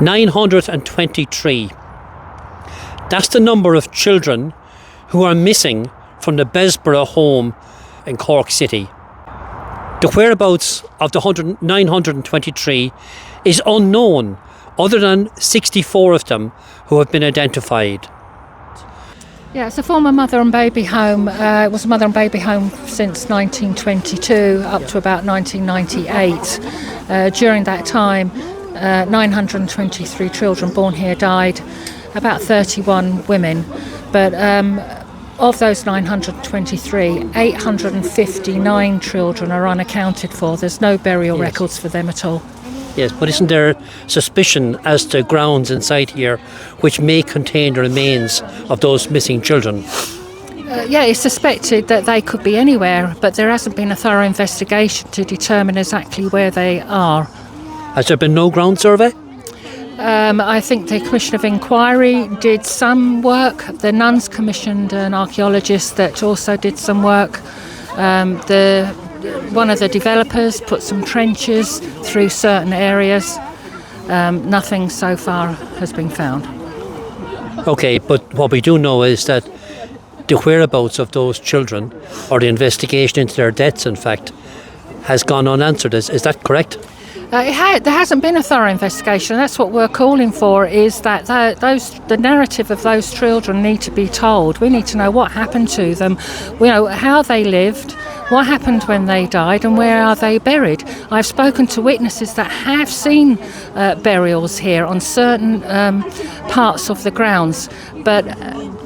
923. That's the number of children who are missing from the Bessborough home in Cork City. The whereabouts of the 923 is unknown, other than 64 of them who have been identified. Yeah, it's a former mother and baby home. It was a mother and baby home since 1922 up to about 1998. During that time, 923 children born here died, about 31 women. But of those 923, 859 children are unaccounted for. There's no burial records for them at all. Yes, but isn't there suspicion as to grounds inside here which may contain the remains of those missing children? Yeah, it's suspected that they could be anywhere, but there hasn't been a thorough investigation to determine exactly where they are. Has there been no ground survey? I think the Commission of Inquiry did some work. The nuns commissioned an archaeologist that also did some work. One of the developers put some trenches through certain areas. Nothing so far has been found. Okay, but what we do know is that the whereabouts of those children, or the investigation into their deaths, in fact, has gone unanswered. Is that correct? There hasn't been a thorough investigation. That's what we're calling for, is that the narrative of those children need to be told. We need to know what happened to them, how they lived, what happened when they died, and where are they buried. I've spoken to witnesses that have seen burials here on certain parts of the grounds, but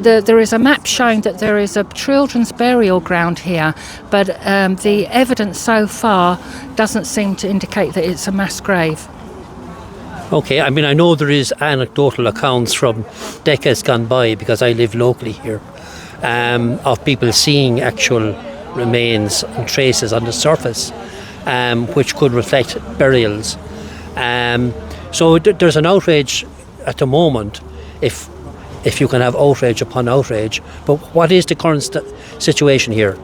there is a map showing that there is a children's burial ground here, but the evidence so far doesn't seem to indicate that it's a mass grave. Okay, I mean, I know there is anecdotal accounts from decades gone by, because I live locally here, of people seeing actual remains and traces on the surface, which could reflect burials. So there's an outrage at the moment, if you can have outrage upon outrage. But what is the current situation here?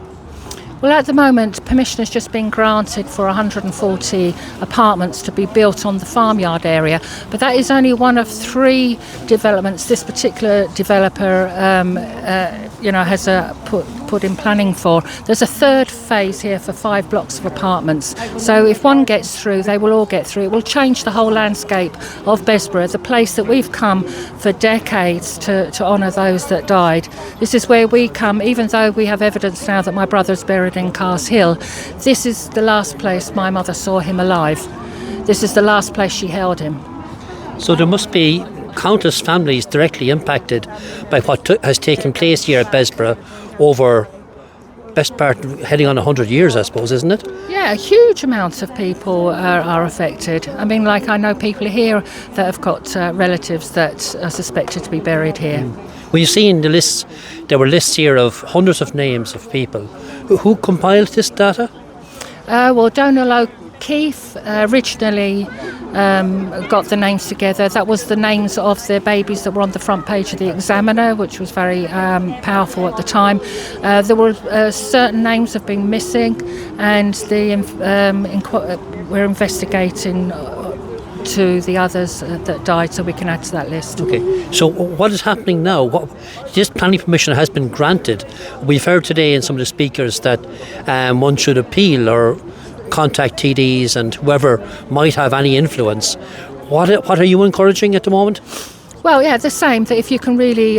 Well, at the moment, permission has just been granted for 140 apartments to be built on the farmyard area, but that is only one of 3 developments this particular developer has put in planning for. There's a third phase here for 5 blocks of apartments. So if one gets through, they will all get through. It will change the whole landscape of Bessborough, the place that we've come for decades to honour those that died. This is where we come, even though we have evidence now that my brother's buried in Cars Hill. This is the last place my mother saw him alive. This is the last place she held him. So there must be countless families directly impacted by what has taken place here at Bessborough over best part heading on 100 years, I suppose, isn't it? Yeah, huge amounts of people are affected. I mean, like, I know people here that have got relatives that are suspected to be buried here. Well, you see in the lists, there were lists here of hundreds of names of people. Who compiled this data? Well, Donald O'Keefe originally got the names together. That was the names of the babies that were on the front page of the Examiner, which was very powerful at the time. There were certain names have been missing, and we're investigating to the others that died, so we can add to that list. Okay, so what is happening now? This planning permission has been granted. We've heard today in some of the speakers that one should appeal or contact TDs and whoever might have any influence. What are you encouraging at the moment? Well, yeah, the same, that if you can really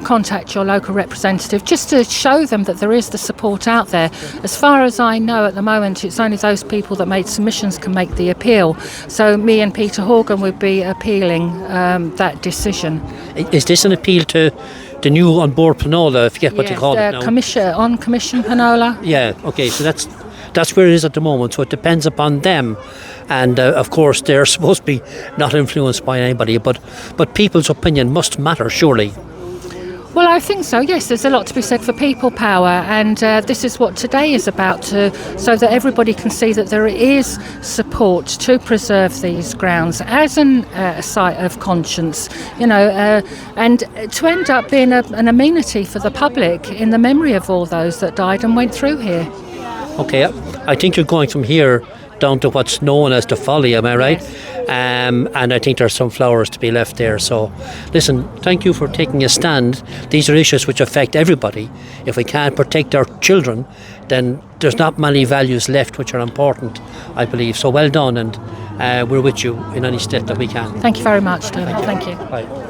contact your local representative just to show them that there is the support out there. As far as I know at the moment, it's only those people that made submissions can make the appeal. So me and Peter Horgan would be appealing that decision. Is this an appeal to the new on board Pleanála, if you get what you call it now? On Commission Pleanála. Yeah, okay, so that's where it is at the moment, so it depends upon them. And of course they're supposed to be not influenced by anybody, but people's opinion must matter, surely. Well, I think so, yes. There's a lot to be said for people power, and this is what today is about, so that everybody can see that there is support to preserve these grounds as a site of conscience, and to end up being an amenity for the public in the memory of all those that died and went through here. Okay, I think you're going from here down to what's known as the Folly, am I right? Yes. and I think there's some flowers to be left there. So listen, thank you for taking a stand. These are issues which affect everybody. If we can't protect our children, then there's not many values left which are important, I believe. So well done, and we're with you in any step that we can. Thank you very much, David. Thank you. Bye.